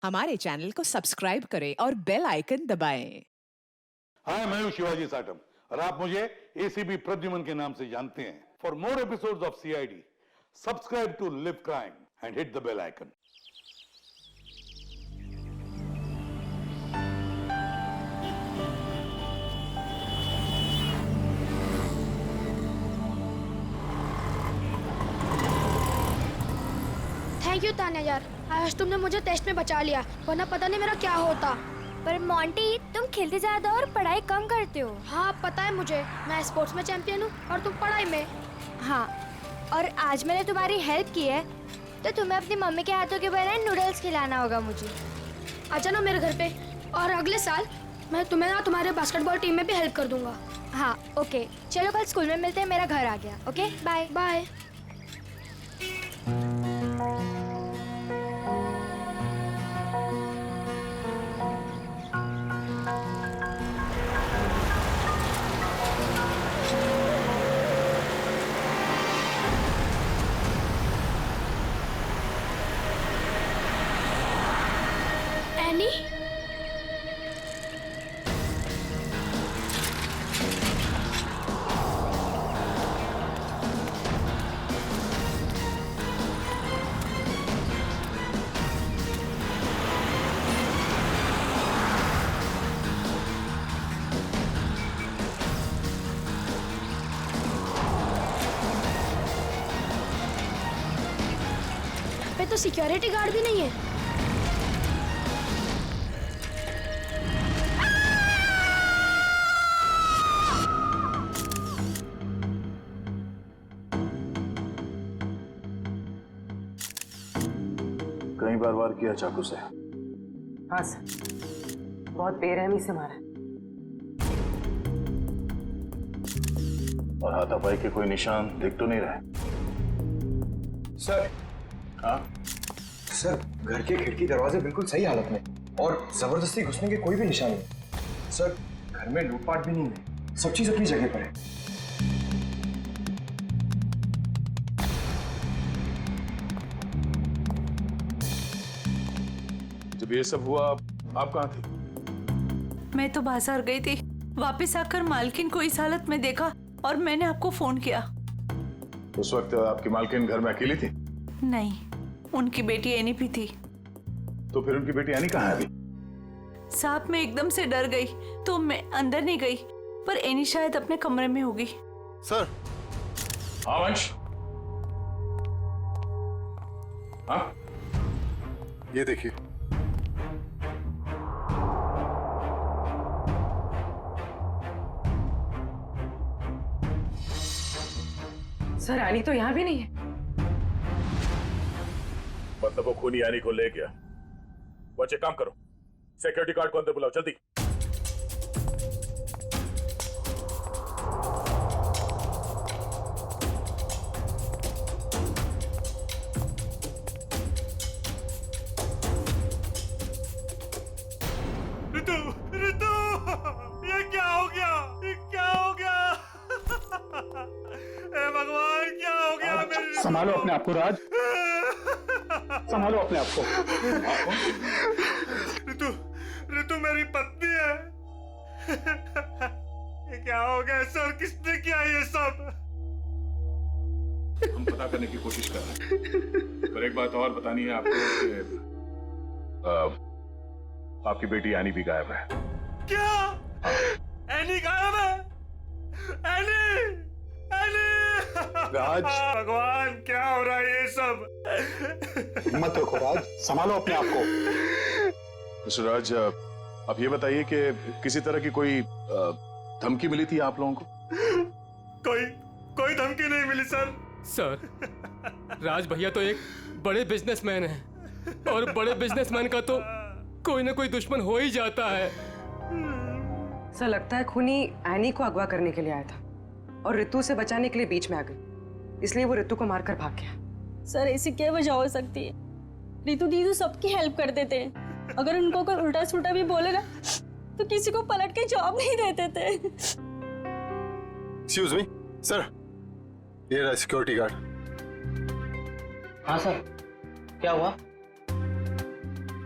हमारे चैनल को सब्सक्राइब करें और बेल आइकन दबाएं। हाय, मैं हूं शिवाजी साटम और आप मुझे एसीपी प्रद्युमन के नाम से जानते हैं। For more episodes of CID, subscribe to Liv Crime and hit the bell icon. Thank you Tanya यार, आज तुमने मुझे टेस्ट में बचा लिया, वरना पता नहीं मेरा क्या होता। पर मोंटी, तुम खेलते ज्यादा और पढ़ाई कम करते हो। हाँ पता है मुझे, मैं स्पोर्ट्स में चैंपियन हूँ और तुम पढ़ाई में। हाँ, और आज मैंने तुम्हारी हेल्प की है, तो तुम्हें अपनी मम्मी के हाथों के बनाए नूडल्स खिलाना होगा मुझे। आजा ना मेरे घर पे, और अगले साल मैं तुम्हें ना तुम्हारे बास्केटबॉल टीम में भी हेल्प कर दूंगा। हाँ ओके, चलो कल स्कूल में मिलते हैं, मेरा घर आ गया। Okay bye bye. एनी, यहाँ पे तो सिक्योरिटी गार्ड भी नहीं है। कई बार वार किया चाकू से। हाँ सर, बहुत बेरहमी से मारा। और हाथापाई के कोई निशान दिख तो नहीं रहे। सर, हाँ, सर घर के खिड़की दरवाजे बिल्कुल सही हालत में और जबरदस्ती घुसने के कोई भी निशान नहीं। सर घर में लूटपाट भी नहीं है, सब चीज अपनी जगह पर है। जब ये सब हुआ आप कहाँ थे? मैं तो बाजार गई थी, वापस आकर मालकिन को इस हालत में देखा और मैंने आपको फोन किया। उस वक्त आपकी मालकिन घर में अकेली थी? नहीं, उनकी बेटी एनी भी थी। तो फिर उनकी बेटी एनी कहाँ है अभी? सांप में एकदम से डर गई तो मैं अंदर नहीं गई, पर एनी शायद अपने कमरे में होगी। सर। हाँ वंश, हाँ ये देखिए। सर रानी तो यहाँ भी नहीं है। मतलब वो खूनी यानी को ले गया। बच्चे काम करो, सिक्योरिटी गार्ड को अंदर बुलाओ जल्दी। ऋतु, ऋतु, ये क्या हो गया? ये क्या हो गया? हे भगवान, क्या हो गया मेरी ऋतु? संभालो अपने आप को राज, संभालो अपने आप को। ऋतु, ऋतु मेरी पत्नी है। ये क्या हो गया सर? किसने किया ये सब? हम पता करने की कोशिश कर रहे हैं, पर एक बात और बतानी है आपको कि आपकी बेटी एनी भी गायब है। क्या? एनी गायब है? Any, any! राज, भगवान, क्या हो रहा है ये सब? हिम्मत रखो राज, संभालो अपने आप को। मिस्टर राज, अब ये बताइए कि किसी तरह की कोई धमकी मिली थी आप लोगों को? कोई धमकी नहीं मिली सर। सर, राज भैया तो एक बड़े बिजनेसमैन हैं और बड़े बिजनेसमैन का तो कोई ना कोई दुश्मन हो ही जाता है। सर लगता है खूनी एनी को अगवा करने के लिए आया था और ऋतु से बचाने के लिए बीच में आ गई, इसलिए वो ऋतु को मारकर भाग गया। सर ऐसी क्या वजह हो सकती है? ऋतु दीदी सबकी हेल्प कर देते हैं, अगर उनको कोई उल्टा सुल्टा भी बोलेगा तो किसी को पलट के जॉब नहीं देते थे। एक्सक्यूज मी सर, ये रहा सिक्योरिटी गार्ड। हाँ सर, क्या हुआ?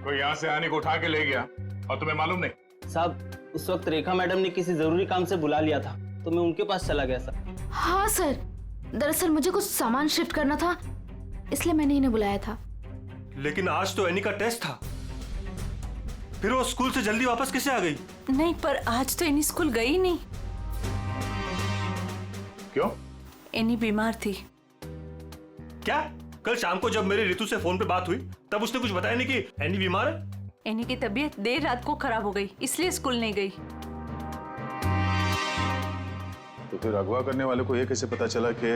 कोई यहाँ से आने को उठा के ले गया और तुम्हें मालूम नहीं? साहब उस वक्त रेखा मैडम ने किसी जरूरी काम से बुला लिया था तो मैं उनके पास चला गया सर। हाँ सर, दरअसल मुझे कुछ सामान शिफ्ट करना था इसलिए मैंने इन्हें बुलाया था। लेकिन आज तो एनी का टेस्ट था, फिर वो स्कूल से जल्दी वापस कैसे आ गई? नहीं पर आज तो एनी स्कूल गई नहीं। क्यों? एनी बीमार थी। क्या? कल शाम को जब मेरी ऋतु से फोन पे बात हुई तब उसने कुछ बताया नहीं कि एनी बीमार है? एनी की तबीयत देर रात को खराब हो गई इसलिए स्कूल नहीं गई। तो फिर अगवा करने वाले को ये कैसे पता चला कि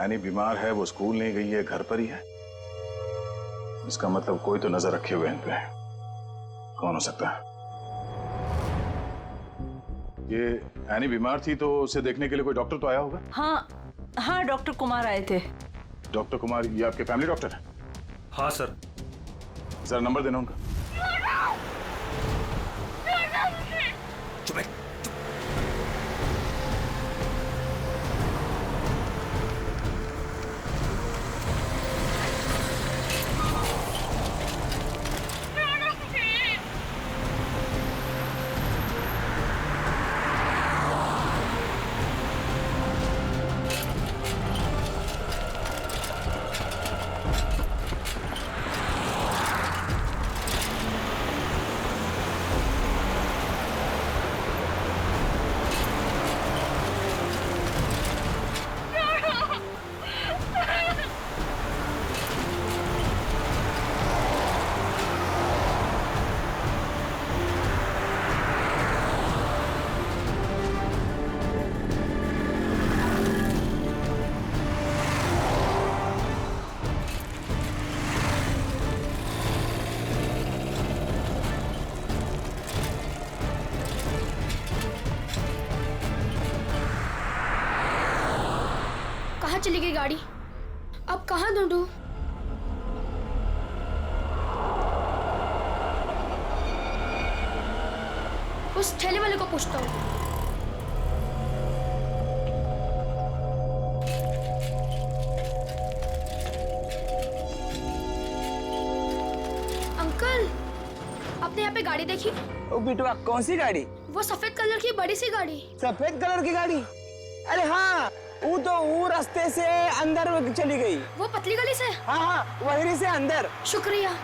एनी बीमार है, वो स्कूल नहीं गई है, घर पर ही है? इसका मतलब कोई तो नजर रखे हुए इन पे। कौन हो सकता है? ये एनी बीमार थी तो उसे देखने के लिए कोई डॉक्टर तो आया होगा? हाँ डॉक्टर कुमार आए थे। डॉक्टर कुमार ये आपके फैमिली डॉक्टर है? हाँ सर। जरा नंबर देना उनका। चुप है। कहाँ चली गई गाड़ी? अब कहाँ ढूंढूं? उस ठेले वाले को पूछता हूँ। अंकल, आपने यहाँ पे गाड़ी देखी? ओ बिटवा कौन सी गाड़ी? वो सफेद कलर की बड़ी सी गाड़ी। सफेद कलर की गाड़ी? अरे हाँ, वो रास्ते से अंदर चली गई। वो पतली गली से? हाँ वहीं से अंदर। शुक्रिया।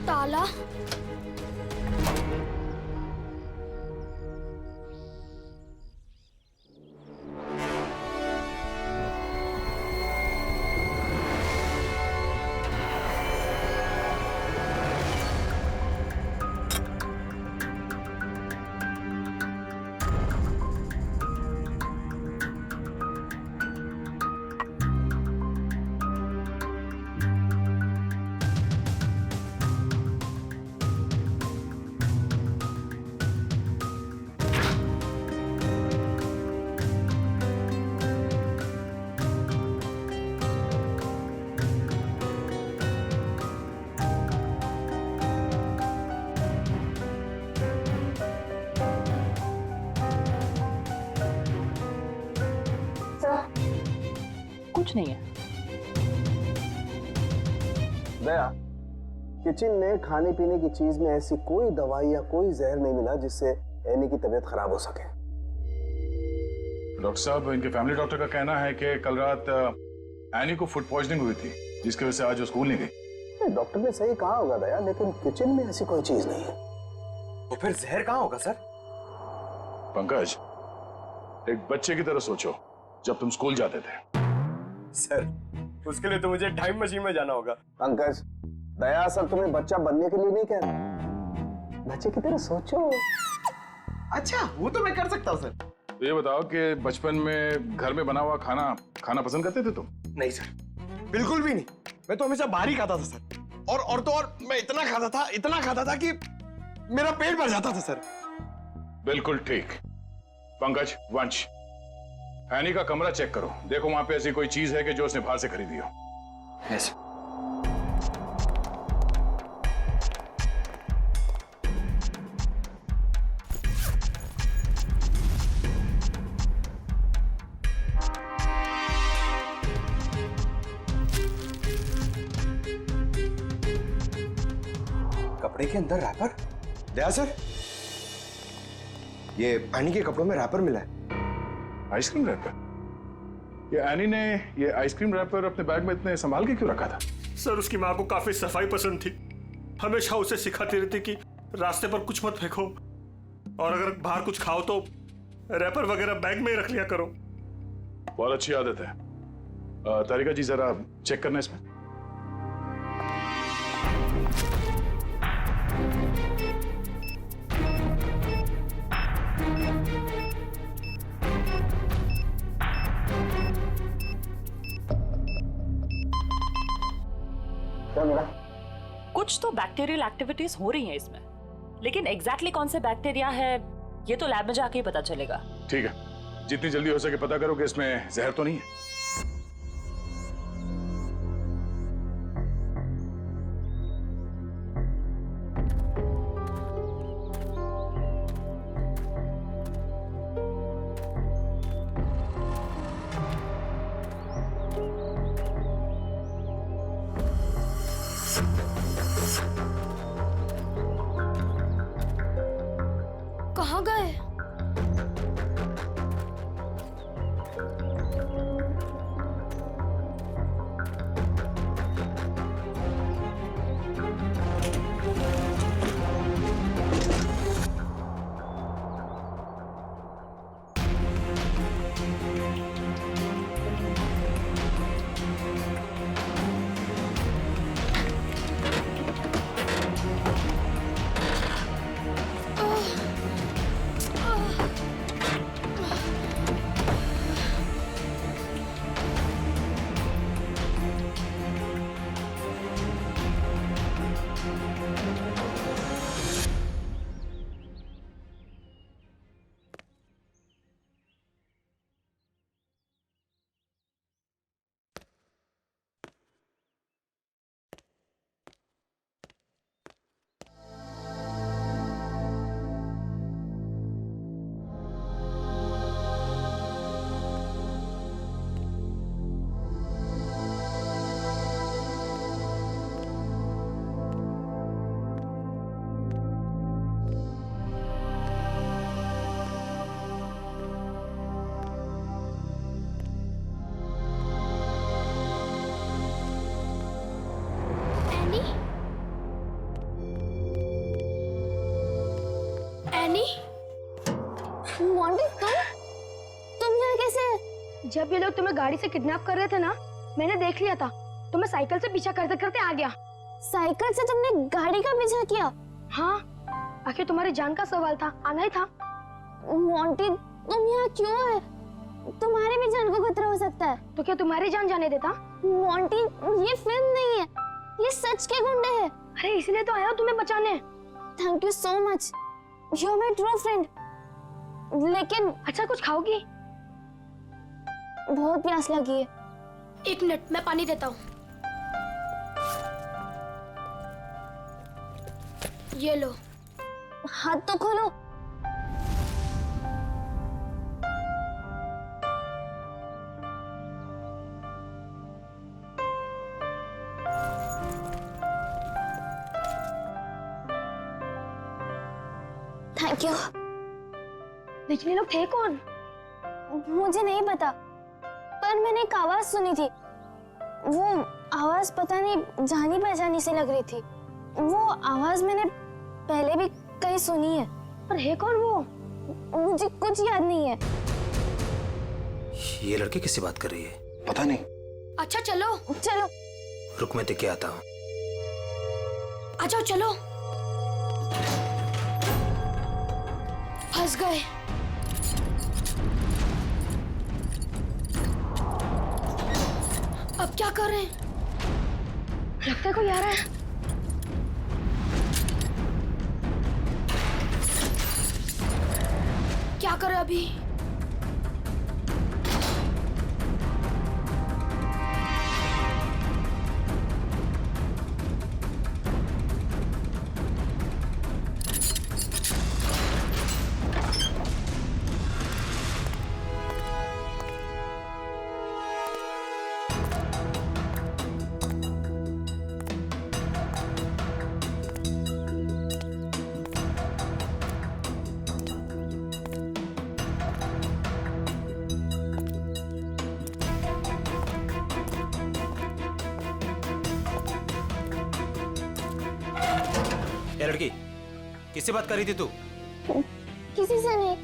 ताला। कुछ नहीं है। दया, किचन में खाने पीने की चीज में ऐसी कोई दवाई या कोई जहर नहीं मिला जिससे एनी की तबीयत खराब हो सके। डॉक्टर साहब, इनके फैमिली डॉक्टर का कहना है कि कल रात एनी को फूड पॉइजनिंग हुई थी, जिसकी वजह से आज वो स्कूल नहीं गई। डॉक्टर ने सही कहा होगा दया, लेकिन किचन में ऐसी कोई चीज नहीं है। तो फिर जहर कहाँ होगा सर? पंकज, एक बच्चे की तरह सोचो जब तुम स्कूल जाते थे। सर, उसके लिए तो मुझे टाइम मशीन में जाना होगा। पंकज, दया सर तुम्हें बच्चा बनने के लिए नहीं कह रहा, बच्चे की तरह सोचो। अच्छा, वो तो मैं कर सकता हूँ सर। तो ये बताओ कि बचपन में घर में बना हुआ खाना खाना पसंद करते थे तुम? नहीं सर, बिल्कुल भी नहीं। मैं तो हमेशा बाहर ही खाता था सर। और तो और मैं इतना खाता था कि मेरा पेट भर जाता था सर। बिल्कुल ठीक। पंकज, वंश, एनी का कमरा चेक करो, देखो वहां पे ऐसी कोई चीज है कि जो उसने बाहर से खरीदी हो। यस। कपड़े के अंदर रैपर? दया सर, ये एनी के कपड़ों में रैपर मिला है। Ice cream wrapper? ये एनी ने ये आइसक्रीम रैपर अपने बैग में इतने संभाल के क्यों रखा था? सर, उसकी माँ को काफी सफाई पसंद थी। हमेशा उसे सिखाती रहती कि रास्ते पर कुछ मत फेंको, और अगर बाहर कुछ खाओ तो रैपर वगैरह बैग में ही रख लिया करो। बहुत अच्छी आदत है। तारिका जी, जरा चेक करना इसमें। क्या मिला? कुछ तो बैक्टीरियल एक्टिविटीज हो रही हैं इसमें, लेकिन एग्जैक्टली कौन से बैक्टीरिया है ये तो लैब में जाके ही पता चलेगा। ठीक है, जितनी जल्दी हो सके पता करो कि इसमें जहर तो नहीं है। कहाँ गए? एनी? वांटेड, तुम यहाँ कैसे? जब ये लोग तुम्हें गाड़ी से किडनैप कर रहे थे ना, मैंने देख लिया था। तो मैं साइकिल से पीछा करते करते आ गया। साइकिल से तुमने गाड़ी का पीछा किया? हाँ, आखिर तुम्हारी जान का सवाल था, आना ही था। वांटेड, तुम यहाँ क्यों है? तुम्हारी भी जान को खतरा हो सकता है। तो क्या तुम्हारी जान जाने देता? वांटेड, ये फिल्म नहीं है, ये सच के गुंडे हैं। अरे इसलिए तो आया हूँ तुम्हें बचाने। Thank you so much, you are my true friend. लेकिन अच्छा, कुछ खाओगी? बहुत प्यास लगी है। एक मिनट, मैं पानी देता हूँ। ये लो। हाथ तो खोलो। Thank you. लेकिन ये लोग थे कौन? मुझे नहीं पता, पर मैंने एक आवाज सुनी थी। वो आवाज पता नहीं जानी पहचानी सी लग रही थी। वो आवाज मैंने पहले भी कहीं सुनी है। पर है कौन वो? मुझे कुछ याद नहीं है। ये लड़की किससे बात कर रही है? पता नहीं। अच्छा चलो चलो। रुक मैं देख के आता हूँ। आ जाओ चलो। फंस गए। अब क्या करें? लगता है कोई आ रहा है। क्या करें अभी? ये लड़की किससे बात कर रही थी तू? किसी से नहीं।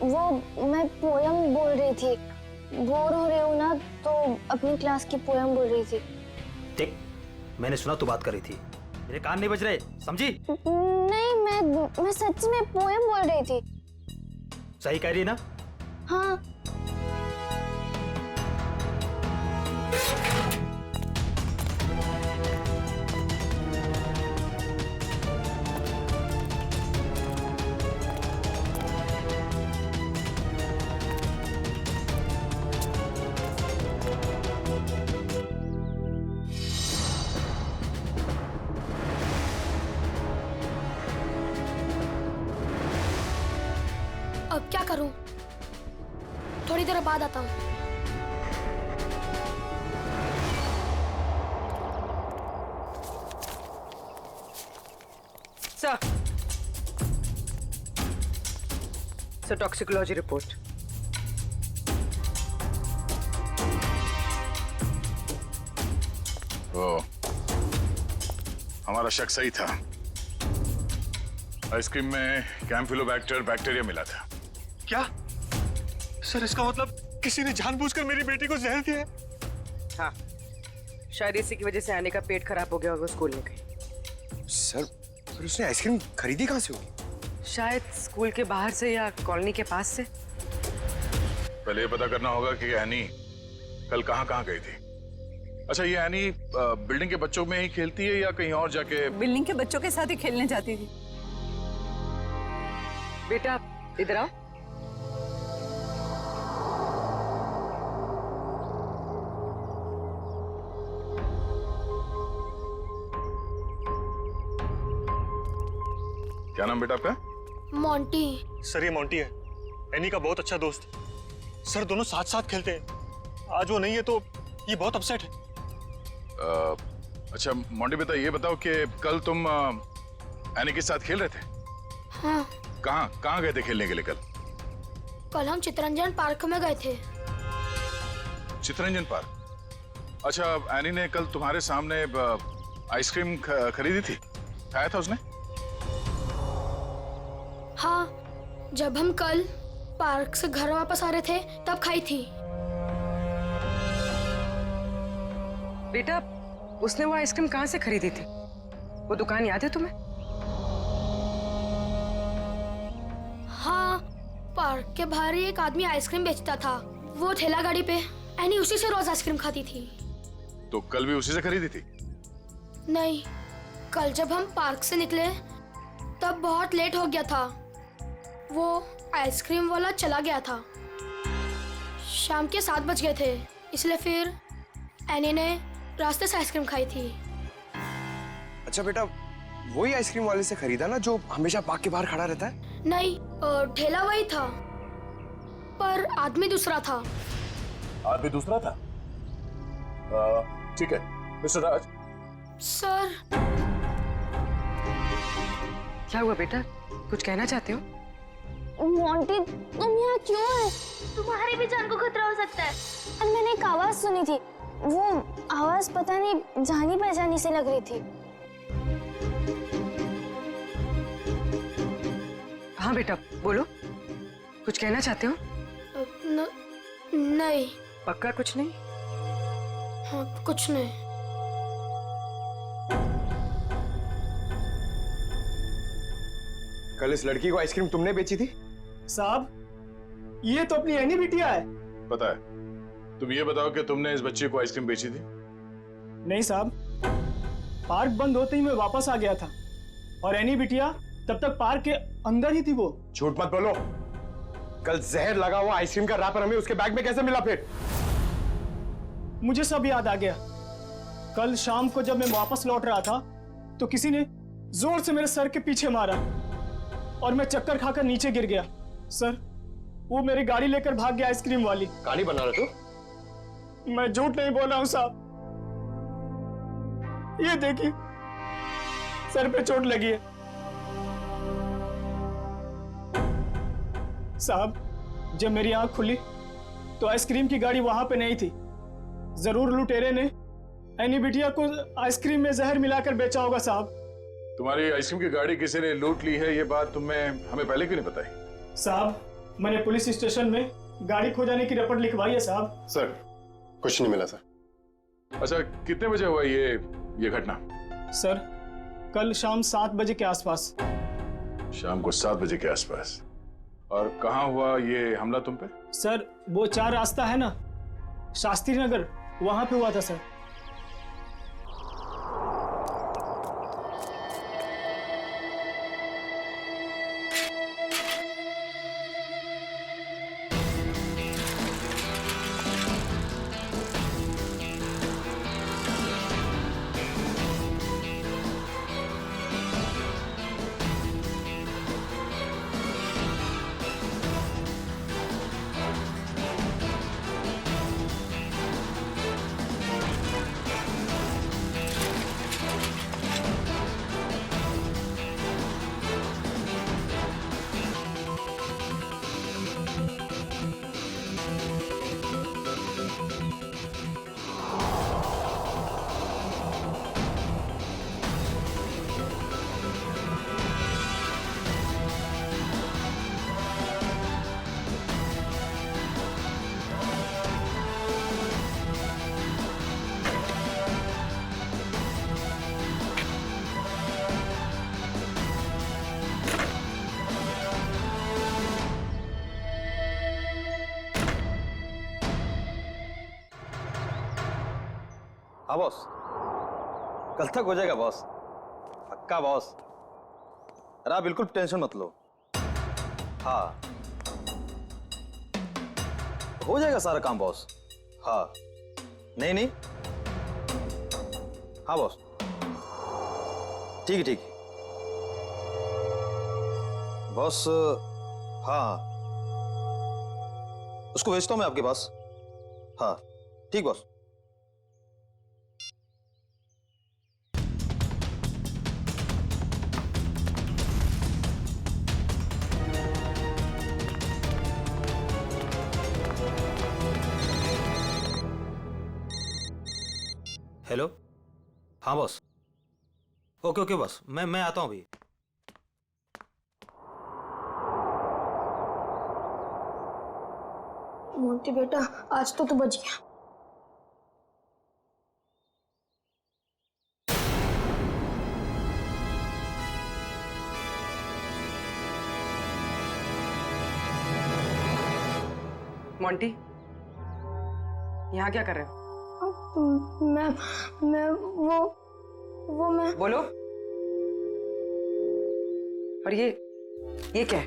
वो मैं पोयम बोल रही थी। बोर हो रही हूँ ना, तो अपनी क्लास की पोयम बोल रही थी। देख, मैंने सुना तू बात कर रही थी, मेरे कान नहीं बज रहे, समझी? नहीं, मैं सच में पोयम बोल रही थी। सही कह रही है ना? हाँ। अब क्या करूं? थोड़ी देर बाद आता हूं। Sir toxicology report. ओ, हमारा शक सही था। आइसक्रीम में कैम्फिलोबैक्टर बैक्टीरिया मिला था। क्या? सर इसका मतलब किसी ने जानबूझकर मेरी बेटी को जहर दिया है? हाँ, शायद इसी की वजह से आने का पेट खराब हो गया और वो स्कूल में गई। सर, फिर उसने आइसक्रीम खरीदी कहाँ से होगी? शायद स्कूल के बाहर से या कॉलोनी के पास से। पहले ये पता करना होगा कि एनी कल कहाँ गई थी। अच्छा, ये एनी बिल्डिंग के बच्चों में ही खेलती है या कहीं और जाके? बिल्डिंग के बच्चों के साथ ही खेलने जाती थी। बेटा इधर आओ। क्या नाम बेटा आपका? मोंटी। सर ये मोंटी है, एनी का बहुत अच्छा दोस्त। सर दोनों साथ साथ खेलते हैं। आज वो नहीं है तो ये बहुत अपसेट है। अच्छा मोंटी बेटा, ये बताओ कि कल तुम एनी के साथ खेल रहे थे? हाँ। कहाँ गए थे खेलने के लिए कल? कल हम चितरंजन पार्क में गए थे। चितरंजन पार्क? अच्छा, एनी ने कल तुम्हारे सामने आइसक्रीम खरीदी थी, खाया था उसने? हाँ, जब हम कल पार्क से घर वापस आ रहे थे तब खाई थी। बेटा, उसने वो आइसक्रीम कहाँ से खरीदी थी? वो दुकान याद है तुम्हें? हाँ, पार्क के बाहर ही एक आदमी आइसक्रीम बेचता था। वो ठेला गाड़ी पे एनी उसी से रोज आइसक्रीम खाती थी। तो कल भी उसी से खरीदी थी? नहीं, कल जब हम पार्क से निकले तब बहुत लेट हो गया था। वो आइसक्रीम वाला चला गया था। शाम के 7 बज गए थे, इसलिए फिर एनी ने रास्ते से आइसक्रीम खाई थी। अच्छा बेटा, वही आइसक्रीम वाले से खरीदा ना जो हमेशा पार्क के बाहर खड़ा रहता है? नहीं, ठेला वही था पर आदमी दूसरा था। आदमी दूसरा था? ठीक है मिस्टर राज। सर, क्या हुआ बेटा, कुछ कहना चाहते हो? मोंटी, तुम यहाँ क्यों है? तुम्हारी भी जान को खतरा हो सकता है। और मैंने एक आवाज सुनी थी, वो आवाज पता नहीं जानी पहचानी से लग रही थी। हाँ बेटा बोलो, कुछ कहना चाहते हो? नहीं। पक्का कुछ नहीं? हाँ, कुछ नहीं। कल इस लड़की को आइसक्रीम तुमने बेची थी? साहब, ये तो अपनी एनी बिटिया है। पता है। तुम ये बताओ कि तुमने इस बच्चे को आइसक्रीम बेची थी? नहीं साहब, पार्क बंद होते ही मैं वापस आ गया था और एनी बिटिया तब तक पार्क के अंदर ही थी। वो झूठ मत बोलो। कल जहर लगा हुआ आइसक्रीम का रैपर हमें उसके बैग में कैसे मिला? फिर मुझे सब याद आ गया। कल शाम को जब मैं वापस लौट रहा था तो किसी ने जोर से मेरे सर के पीछे मारा और मैं चक्कर खाकर नीचे गिर गया। सर, वो मेरी गाड़ी लेकर भाग गया, आइसक्रीम वाली। कहानी बना रहे तू? मैं झूठ नहीं बोल रहा हूं साहब। ये देखिए, सर पे चोट लगी है। साहब, जब मेरी आंख खुली तो आइसक्रीम की गाड़ी वहां पे नहीं थी। जरूर लुटेरे ने एनी बिटिया को आइसक्रीम में जहर मिलाकर बेचा होगा साहब। तुम्हारी आइसक्रीम की गाड़ी किसी ने लूट ली है, ये बात तुम्हें हमें पहले क्यों नहीं बताई? साहब, मैंने पुलिस स्टेशन में गाड़ी खो जाने की रिपोर्ट लिखवाई है साहब। सर, कुछ नहीं मिला सर। अच्छा, कितने बजे हुआ ये घटना? सर, कल शाम 7 बजे के आसपास। शाम को 7 बजे के आसपास। और कहाँ हुआ ये हमला तुम पे? सर, वो 4 रास्ता है ना, शास्त्री नगर, वहां पे हुआ था सर। हाँ बॉस, कल तक हो जाएगा बॉस, पक्का बॉस। अरे आप बिल्कुल टेंशन मत लो। हाँ, हो जाएगा सारा काम बॉस। हाँ, नहीं नहीं, हाँ बॉस, ठीक है ठीक है बॉस। हाँ, उसको भेजता हूँ मैं आपके पास। हाँ ठीक बॉस। हेलो, हाँ बॉस। ओके ओके बॉस, मैं आता हूँ अभी। मोंटी बेटा, आज तो तू बच गया। मोंटी, यहाँ क्या कर रहे हो? मैं वो मैं बोलो। और ये क्या है?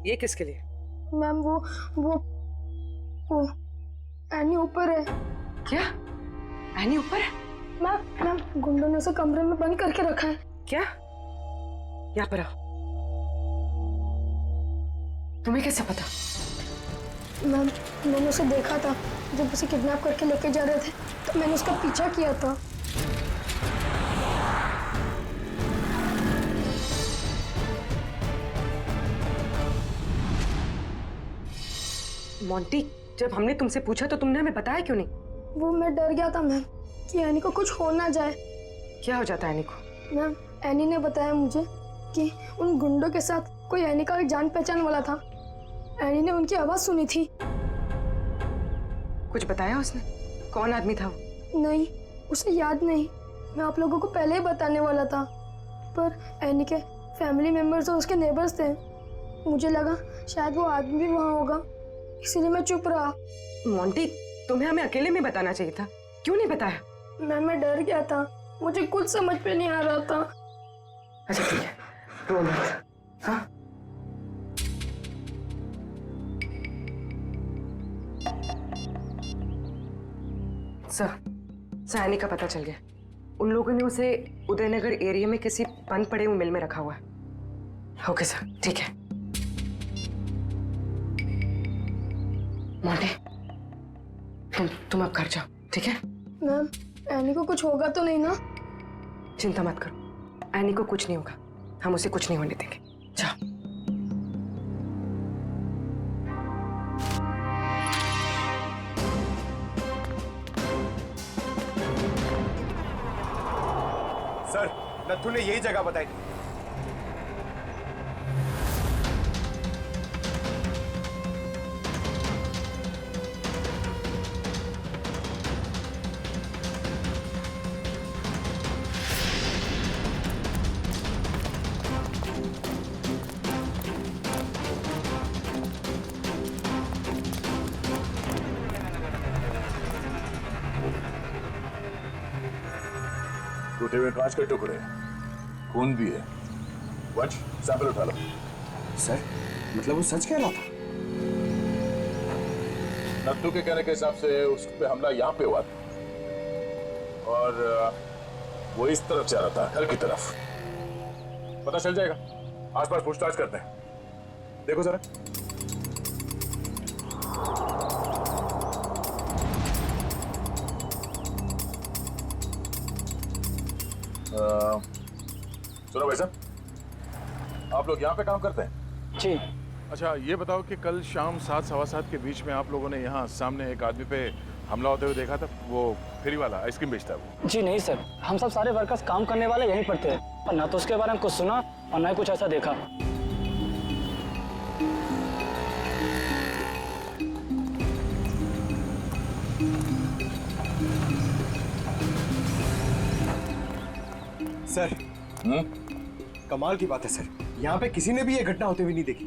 ये किसके लिए? मैम, वो एनी ऊपर है। क्या? एनी ऊपर है? मैम, गुंडों ने उसे कमरे में बंद करके रखा है। क्या? यहाँ पर आओ। तुम्हें कैसे पता? मैम, मैंने उसे देखा था जब उसे किडनैप करके लेके जा रहे थे, तो मैंने उसका पीछा किया था। मोंटी, जब हमने तुमसे पूछा तो तुमने हमें बताया क्यों नहीं? वो मैं डर गया था मैम कि एनी को कुछ हो ना जाए। क्या हो जाता है एनी को? मैम, एनी ने बताया मुझे कि उन गुंडों के साथ कोई एनी का जान पहचान वाला था। एनी ने उनकी आवाज सुनी थी। कुछ बताया उसने? कौन आदमी था वो? नहीं, उसे याद नहीं। मैं आप लोगों को पहले ही बताने वाला था, पर एनी के फैमिली मेंबर्स और उसके नेबर्स थे। मुझे लगा शायद वो आदमी भी वहाँ होगा, इसीलिए मैं चुप रहा। मोंटी, तुम्हें हमें अकेले में बताना चाहिए था, क्यों नहीं बताया? मैं डर गया था, मुझे कुछ समझ में नहीं आ रहा था। अच्छा ठीक है, रो मत। हाँ? सर, एनी का पता चल गया। उन लोगों ने उसे उदयनगर एरिया में किसी बंद पड़े हुए मिल में रखा हुआ है। ओके सर, ठीक है। मोंटी, तुम अब घर जाओ, ठीक है? मैम, एनी को कुछ होगा तो नहीं ना? चिंता मत करो, एनी को कुछ नहीं होगा। हम उसे कुछ नहीं होने देंगे। जाओ। सर, नथु ने यही जगह बताई थी। टूटे हुए कांच के टुकड़े, खून भी है। वंश, सैंपल उठा लो। सर, मतलब वो सच कह रहा था? नत्थू के कहने के हिसाब से उस पे हमला यहाँ पे हुआ था और वो इस तरफ जा रहा था, घर की तरफ। पता चल जाएगा, आसपास पूछताछ करते हैं। देखो जरा। सुनो भाई साहब, आप लोग यहाँ पे काम करते हैं? जी। अच्छा, ये बताओ कि कल शाम 7 सवा 7 के बीच में आप लोगों ने यहाँ सामने एक आदमी पे हमला होते हुए देखा था? वो फेरी वाला, आइसक्रीम बेचता है वो। जी नहीं सर, हम सब सारे वर्कर्स काम करने वाले यहीं पर थे, पर ना तो उसके बारे में कुछ सुना और ना ही कुछ ऐसा देखा। सर, कमाल की बात है सर, यहाँ पे किसी ने भी ये घटना होते हुए नहीं देखी।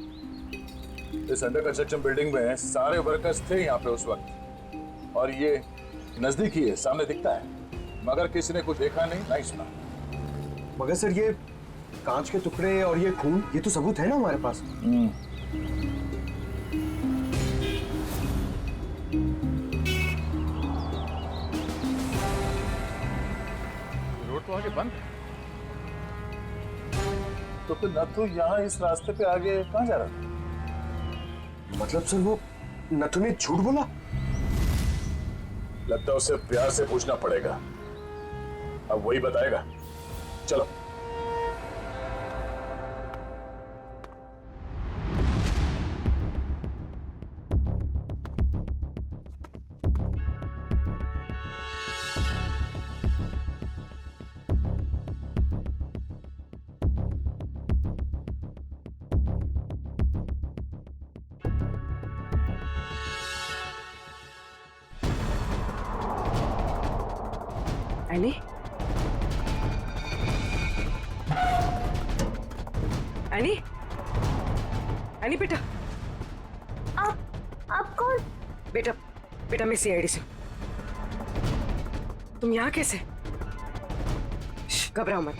इस अंडर कंस्ट्रक्शन बिल्डिंग में सारे वर्कर्स थे यहाँ पे उस वक्त, और ये नजदीक ही है, सामने दिखता है, मगर किसी ने कुछ देखा नहीं, नहीं सुना। मगर सर, ये कांच के टुकड़े और ये खून, ये तो सबूत है ना हमारे पास। रोड तो आगे बंद है, तो फिर नथु यहाँ इस रास्ते पे आगे कहाँ जा रहा था? मतलब सर, वो नथु ने झूठ बोला? लगता है उसे प्यार से पूछना पड़ेगा, अब वही बताएगा। चलो। एनी? एनी? एनी बेटा, आप कौन? बेटा मैं सीआईडी से। तुम यहाँ कैसे? घबराओ मत।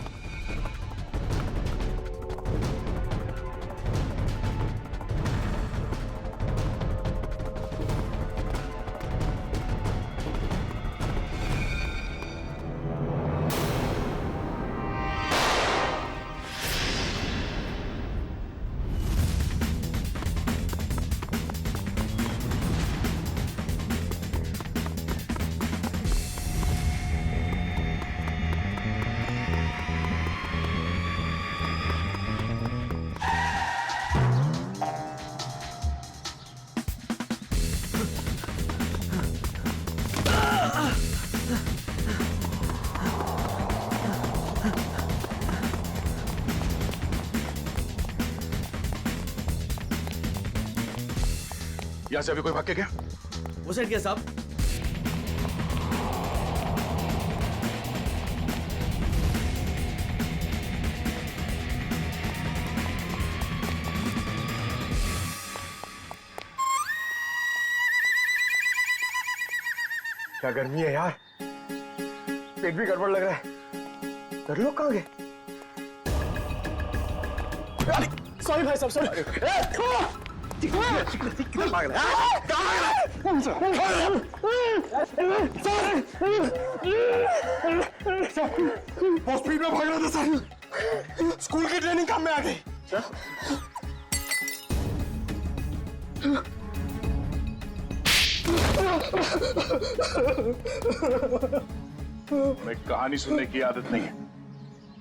यहाँ से अभी कोई भाग के गया? वो साइड क्या साहब? क्या गर्मी है यार, पेट भी गड़बड़ लग रहा है। घर लोग कहाँ गए? सॉरी भाई साहब, सॉरी। किधर भाग रहा है? बहुत स्पीड में भाग रहा था सर। स्कूल की ट्रेनिंग काम में आ गई। मैं कहानी सुनने की आदत नहीं है,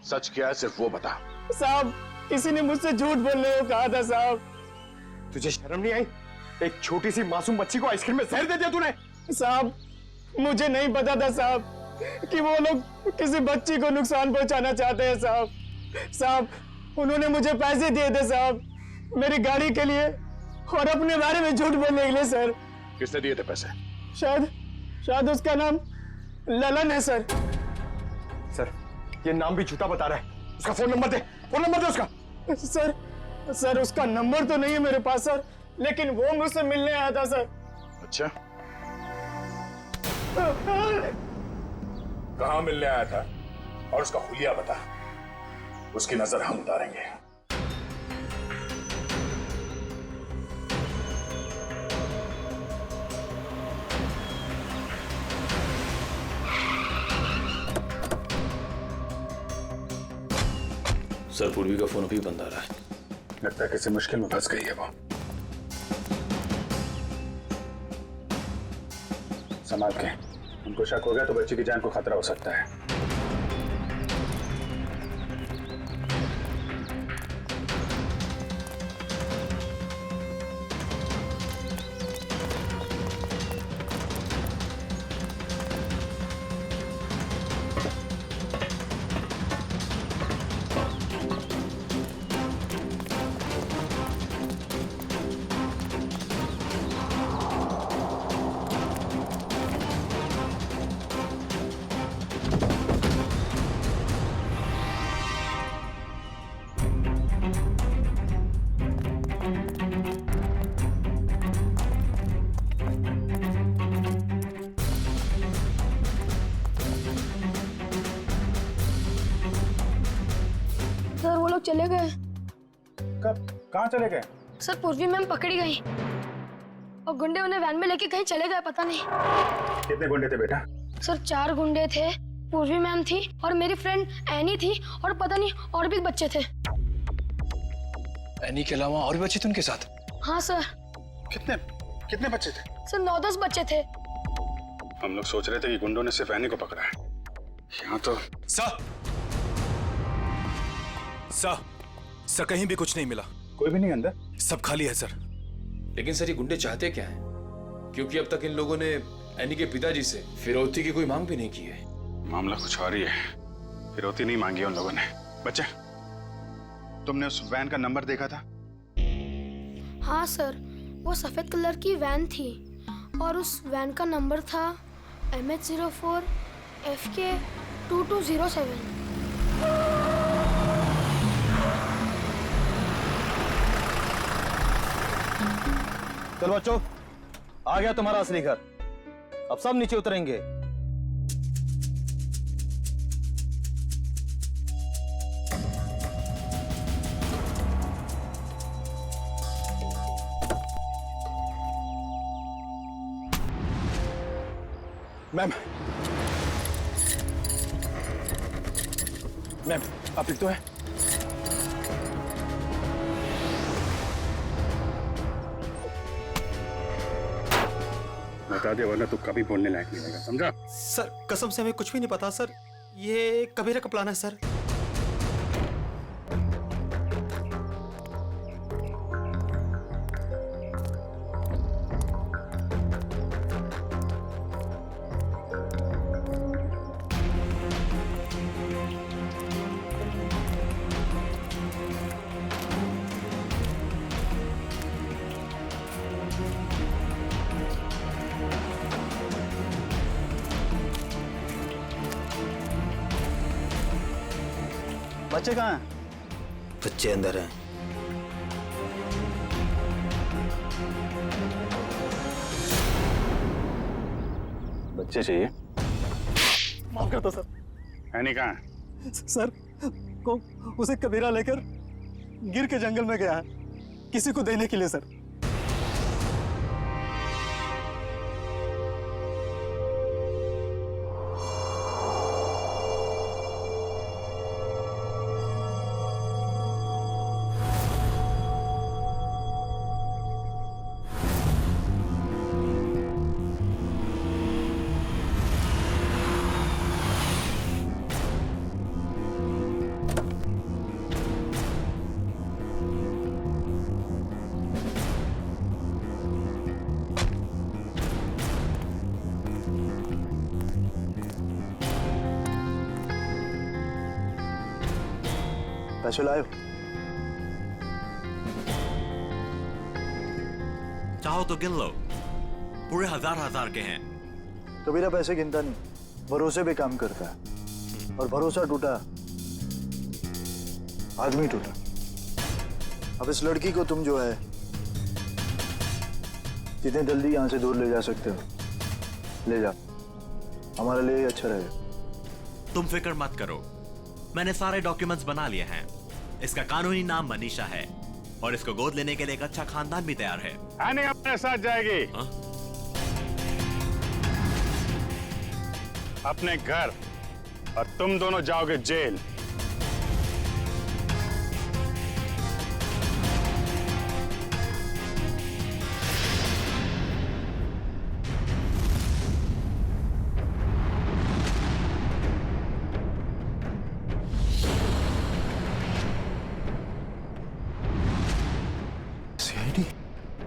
सच क्या है सिर्फ वो बता। साहब, किसी ने मुझसे झूठ बोलने को कहा था साहब। तुझे शर्म नहीं आई? एक छोटी सी मासूम बच्ची को आइसक्रीम में जहर दे दिया तूने। साहब, मुझे नहीं पता था साहब कि वो लोग किसी बच्ची को नुकसान पहुंचाना चाहते हैं साहब। साहब, उन्होंने मुझे पैसे दिए थे साहब, मेरी गाड़ी के लिए और अपने बारे में झूठ बोलने के लिए सर। किसने दिए थे पैसे? शायद उसका नाम ललन है सर। सर, ये नाम भी झूठा बता रहा है। उसका फोन नंबर दे, फोन नंबर दे उसका। सर उसका नंबर तो नहीं है मेरे पास सर, लेकिन वो मुझसे मिलने आया था सर। अच्छा, कहाँ मिलने आया था और उसका हुलिया बता, उसकी नजर हम उतारेंगे। सर, पूर्वी का फोन अभी बंद आ रहा है। लगता है किसी मुश्किल में फंस गई है वो। संभाल के, उनको शक हो गया तो बच्ची की जान को खतरा हो सकता है। सर, वो लोग चले गए। कब? कहाँ चले गए? सर, पूर्वी मैम पकड़ी गई और गुंडे उन्हें वैन में लेके कहीं चले गए, पता नहीं। कितने गुंडे थे बेटा? सर, 4 गुंडे थे। पूर्वी मैम थी और मेरी फ्रेंड एनी थी और पता नहीं और भी बच्चे थे। एनी के अलावा और भी बच्चे थे उनके साथ? हाँ सर। कितने बच्चे थे? सर, 9-10 बच्चे थे। हम लोग सोच रहे थे कि गुंडों ने सिर्फ एनी को पकड़ा है। यहाँ तो सर कहीं भी कुछ नहीं मिला। कोई भी नहीं अंदर? सब खाली है सर। लेकिन सर, ये गुंडे चाहते क्या हैं? क्योंकि अब तक इन लोगों ने एनी के पिताजी से फिरौती की कोई मांग भी नहीं की है। मामला कुछ और ही है। फिरौती नहीं मांगी उन लोगों ने। बच्चे, तुमने उस वैन का नंबर देखा था? हाँ सर, वो सफेद कलर की वैन थी और उस वैन का नंबर था MH04 FK 2207। चलो बच्चों, आ गया तुम्हारा असली घर। अब सब नीचे उतरेंगे। मैम, आप ठीक तो है? बता दे, वरना तू कभी बोलने लायक नहीं रहेगा, समझा? सर, कसम से हमें कुछ भी नहीं पता सर। ये कबीरा का प्लान है सर। बच्चे कहाँ हैं? बच्चे अंदर हैं। बच्चे चाहिए? माफ करता सर। एनी कहाँ है? सर को उसे कबीरा लेकर गिर के जंगल में गया है, किसी को देने के लिए सर। पैसे लाए? चाहो तो गिन लो, पूरे हजार के हैं। कबीरा पैसे गिनता नहीं, भरोसे पे काम करता है, और भरोसा टूटा आदमी टूटा। अब इस लड़की को तुम जो है जितने जल्दी यहाँ से दूर ले जा सकते हो ले जाओ, हमारे लिए अच्छा रहेगा। तुम फिक्र मत करो, मैंने सारे डॉक्यूमेंट्स बना लिए हैं। इसका कानूनी नाम मनीषा है और इसको गोद लेने के लिए एक अच्छा खानदान भी तैयार है। एनी अपने साथ जाएगी। अपने घर, और तुम दोनों जाओगे जेल।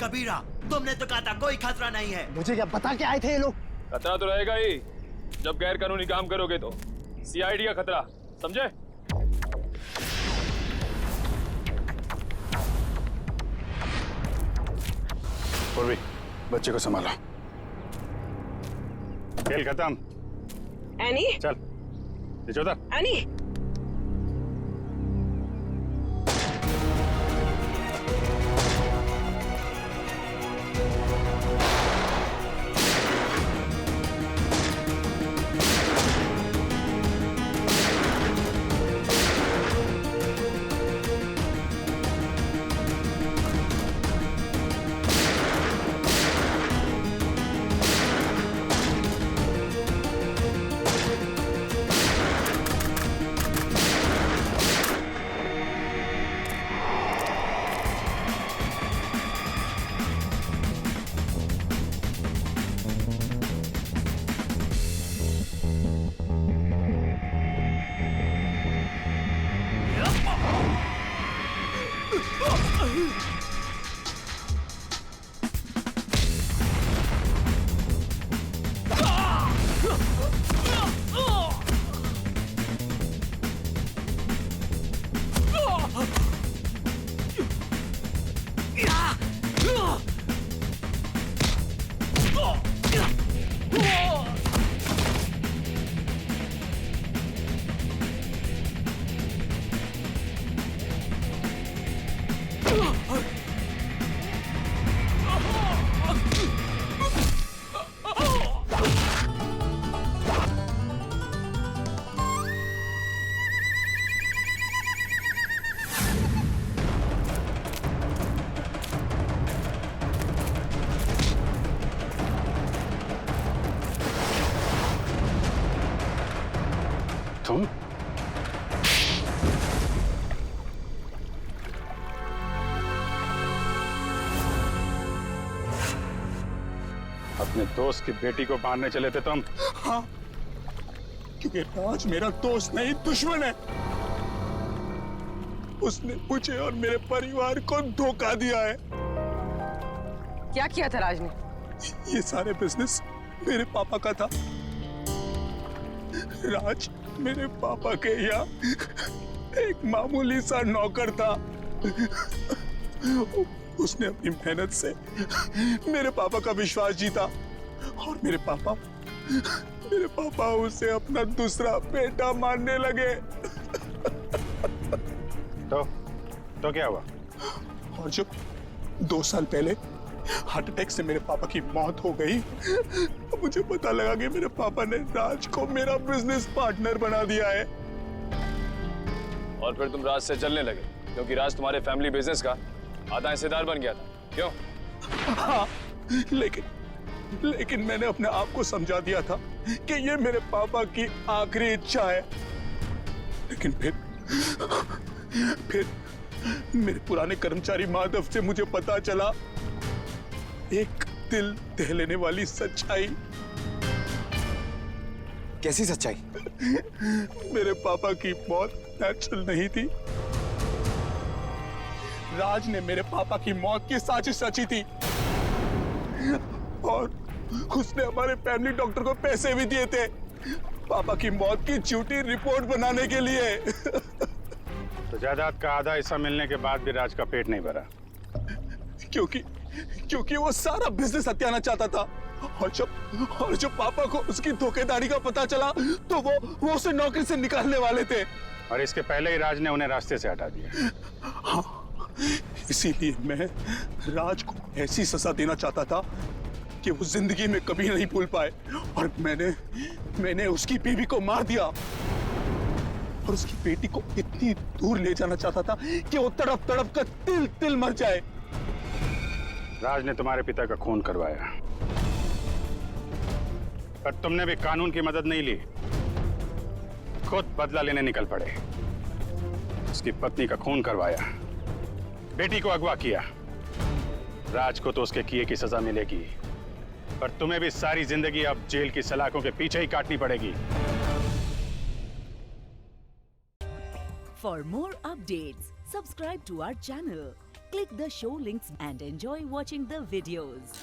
कबीरा, तुमने तो कहा था कोई खतरा नहीं है। मुझे क्या पता क्या आए थे ये लोग? खतरा तो रहेगा ही, जब गैर कानूनी काम करोगे तो। सीआईडी का खतरा, समझे? पूर्वी, बच्चे को संभालो। खेल खत्म। एनी, चल नीचे उतर। एनी, तुम अपने दोस्त की बेटी को मारने चले थे तुम? हाँ, क्योंकि राज मेरा दोस्त नहीं दुश्मन है। उसने मुझे और मेरे परिवार को धोखा दिया है। क्या किया था राज ने? ये सारे बिजनेस मेरे पापा का था। राज मेरे पापा के यहाँ एक मामूली सा नौकर था। उसने अपनी मेहनत से मेरे पापा का विश्वास जीता और मेरे पापा उसे अपना दूसरा बेटा मानने लगे। तो क्या हुआ? और जब 2 साल पहले हार्ट अटैक से मेरे पापा की मौत हो गई, मुझे पता लगा कि मेरे पापा ने राज को मेरा बिजनेस पार्टनर बना दिया है। और फिर तुम राज से चलने लगे क्योंकि राज तुम्हारे फैमिली बिजनेस का आधा हिस्सेदार बन गया था, क्यों? हाँ, लेकिन मैंने अपने आप को समझा दिया था कि ये मेरे पापा की आखिरी इच्छा है। लेकिन फिर मेरे पुराने कर्मचारी माधव से मुझे पता चला एक दिल दहलाने वाली सच्चाई। कैसी सच्चाई? मेरे पापा की मौत नेचुरल नहीं थी। राज ने मेरे पापा की मौत की साजिश रची थी और उसने हमारे फैमिली डॉक्टर को पैसे भी दिए थे पापा की मौत की झूठी रिपोर्ट बनाने के लिए। तो जायदाद का आधा हिस्सा मिलने के बाद भी राज का पेट नहीं भरा, क्योंकि वो सारा बिजनेस हत्याना चाहता था। और जब पापा को उसकी धोखेधारी का पता चला तो वो उसे नौकरी से निकालने वाले थे। और इसके पहले ही राज ने उन्हें रास्ते से हटा दिया। हाँ, इसीलिए मैं राज को ऐसी सजा देना चाहता था कि वो जिंदगी में कभी नहीं भूल पाए। और मैंने उसकी बीवी को मार दिया और उसकी बेटी को इतनी दूर ले जाना चाहता था कि वो तड़प तड़प कर तिल तिल मर जाए। राज ने तुम्हारे पिता का खून करवाया, पर तुमने भी कानून की मदद नहीं ली, खुद बदला लेने निकल पड़े। उसकी पत्नी का खून करवाया, बेटी को अगवा किया। राज को तो उसके किए की सजा मिलेगी, पर तुम्हें भी सारी जिंदगी अब जेल की सलाखों के पीछे ही काटनी पड़ेगी। For more updates, subscribe to our channel, click the show links and enjoy watching the videos.